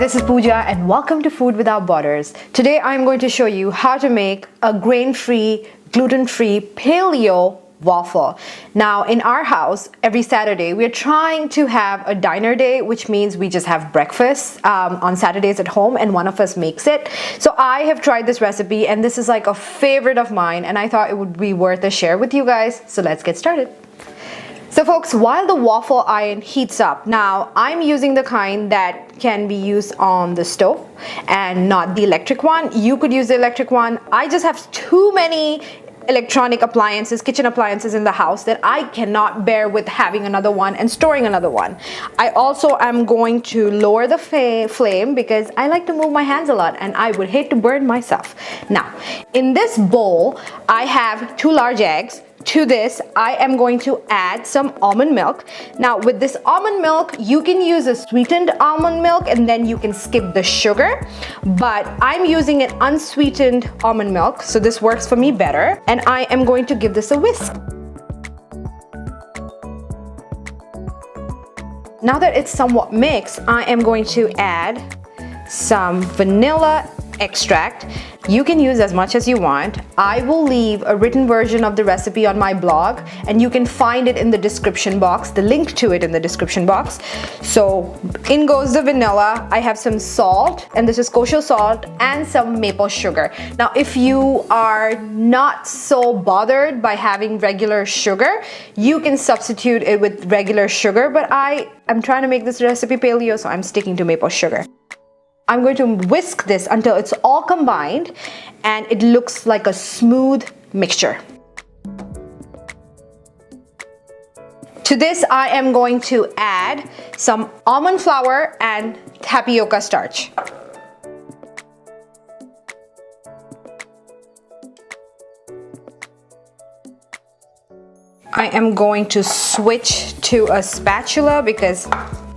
this is Pooja and welcome to Food Without Borders. Today I'm going to show you how to make a grain-free, gluten-free paleo waffle. Now in our house, every Saturday, we're trying to have a diner day, which means we just have breakfast on Saturdays at home and one of us makes it. So I have tried this recipe and this is like a favorite of mine and I thought it would be worth a share with you guys. So let's get started. So folks, while the waffle iron heats up, now I'm using the kind that can be used on the stove and not the electric one. You could use the electric one. I just have too many electronic appliances, kitchen appliances in the house that I cannot bear with having another one and storing another one. I also am going to lower the flame because I like to move my hands a lot and I would hate to burn myself. Now, in this bowl, I have 2 large eggs. To this, I am going to add some almond milk. Now with this almond milk, you can use a sweetened almond milk and then you can skip the sugar, but I'm using an unsweetened almond milk, so this works for me better. And I am going to give this a whisk. Now that it's somewhat mixed, I am going to add some vanilla extract. You can use as much as you want. I will leave a written version of the recipe on my blog and you can find it in the description box, the link to it in the description box. So in goes the vanilla. I have some salt, and this is kosher salt, and some maple sugar. Now if you are not so bothered by having regular sugar, you can substitute it with regular sugar, but I am trying to make this recipe paleo, so I'm sticking to maple sugar. I'm going to whisk this until it's all combined and it looks like a smooth mixture. To this, I am going to add some almond flour and tapioca starch. I am going to switch to a spatula because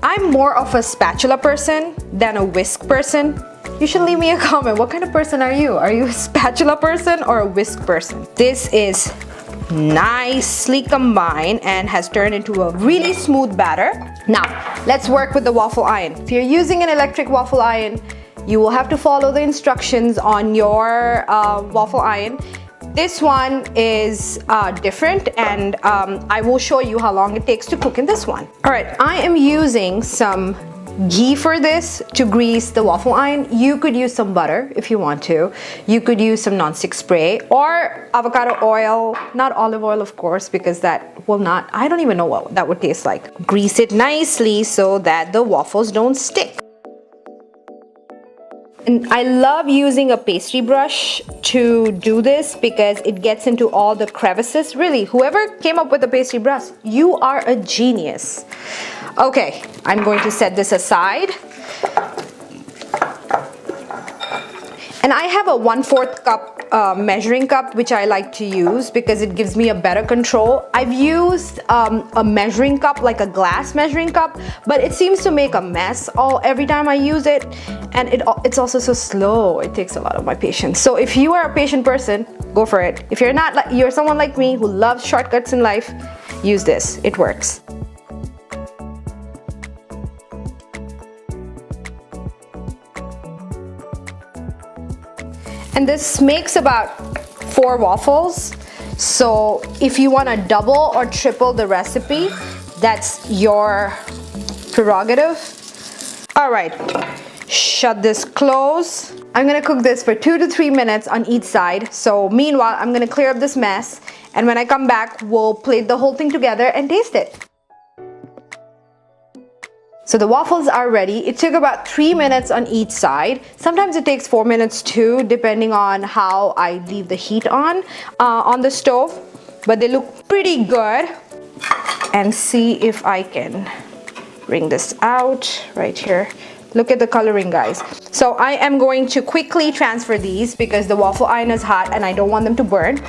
I'm more of a spatula person than a whisk person. You should leave me a comment. What kind of person are you? Are you a spatula person or a whisk person? This is nicely combined and has turned into a really smooth batter. Now, let's work with the waffle iron. If you're using an electric waffle iron, you will have to follow the instructions on your waffle iron. This one is different and I will show you how long it takes to cook in this one. Alright, I am using some ghee for this to grease the waffle iron. You could use some butter if you want to. You could use some nonstick spray or avocado oil, not olive oil of course, because that will not, I don't even know what that would taste like. Grease it nicely so that the waffles don't stick. And I love using a pastry brush to do this because it gets into all the crevices. Really, whoever came up with a pastry brush, you are a genius. Okay, I'm going to set this aside. And I have a 1/4 cup measuring cup, which I like to use because it gives me a better control. I've used a measuring cup, like a glass measuring cup, but it seems to make a mess every time I use it. And it's also so slow. It takes a lot of my patience. So if you are a patient person, go for it. If you're not, you're someone like me who loves shortcuts in life, use this. It works. And this makes about 4 waffles. So if you want to double or triple the recipe, that's your prerogative. All right, shut this close. I'm gonna cook this for 2 to 3 minutes on each side. So meanwhile, I'm gonna clear up this mess. And when I come back, we'll plate the whole thing together and taste it. So the waffles are ready. It took about 3 minutes on each side. Sometimes it takes 4 minutes too, depending on how I leave the heat on the stove. But they look pretty good. And see if I can bring this out right here. Look at the coloring, guys. So I am going to quickly transfer these because the waffle iron is hot and I don't want them to burn.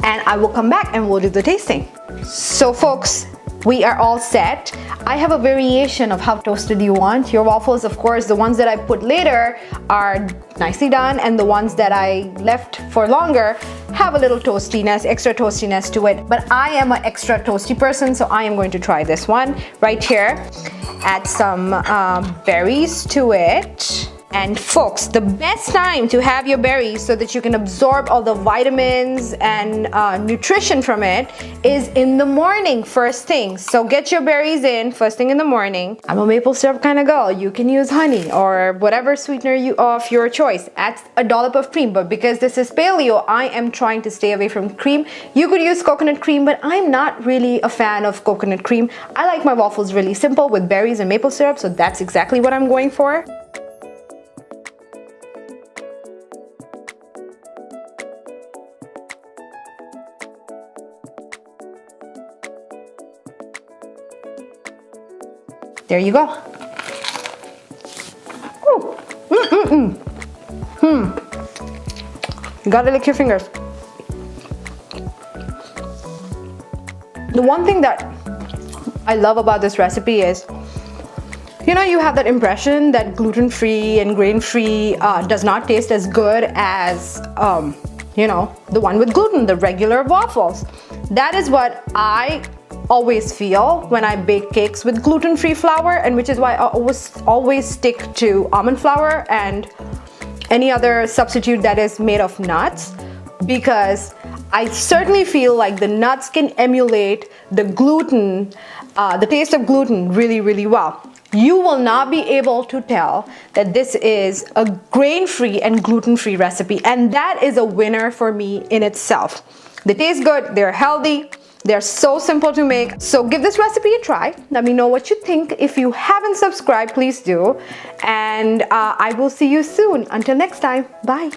And I will come back and we'll do the tasting. So folks, we are all set. I have a variation of how toasted you want. Your waffles, of course, the ones that I put later are nicely done, and the ones that I left for longer, have a little toastiness, extra toastiness to it. But I am an extra toasty person, so I am going to try this one right here. Add some berries to it. And folks, the best time to have your berries so that you can absorb all the vitamins and nutrition from it is in the morning, first thing. So get your berries in first thing in the morning. I'm a maple syrup kind of girl. You can use honey or whatever sweetener of your choice. Add a dollop of cream, but because this is paleo, I am trying to stay away from cream. You could use coconut cream, but I'm not really a fan of coconut cream. I like my waffles really simple with berries and maple syrup, so that's exactly what I'm going for. There you go. You gotta lick your fingers. The one thing that I love about this recipe is, you know, you have that impression that gluten-free and grain-free does not taste as good as, you know, the one with gluten, the regular waffles. That is what I always feel when I bake cakes with gluten-free flour, and which is why I always stick to almond flour and any other substitute that is made of nuts, because I certainly feel like the nuts can emulate the gluten, the taste of gluten really well. You will not be able to tell that this is a grain-free and gluten-free recipe, and that is a winner for me in itself. They taste good, they're healthy, they're so simple to make. So give this recipe a try. Let me know what you think. If you haven't subscribed, please do. And I will see you soon. Until next time, bye.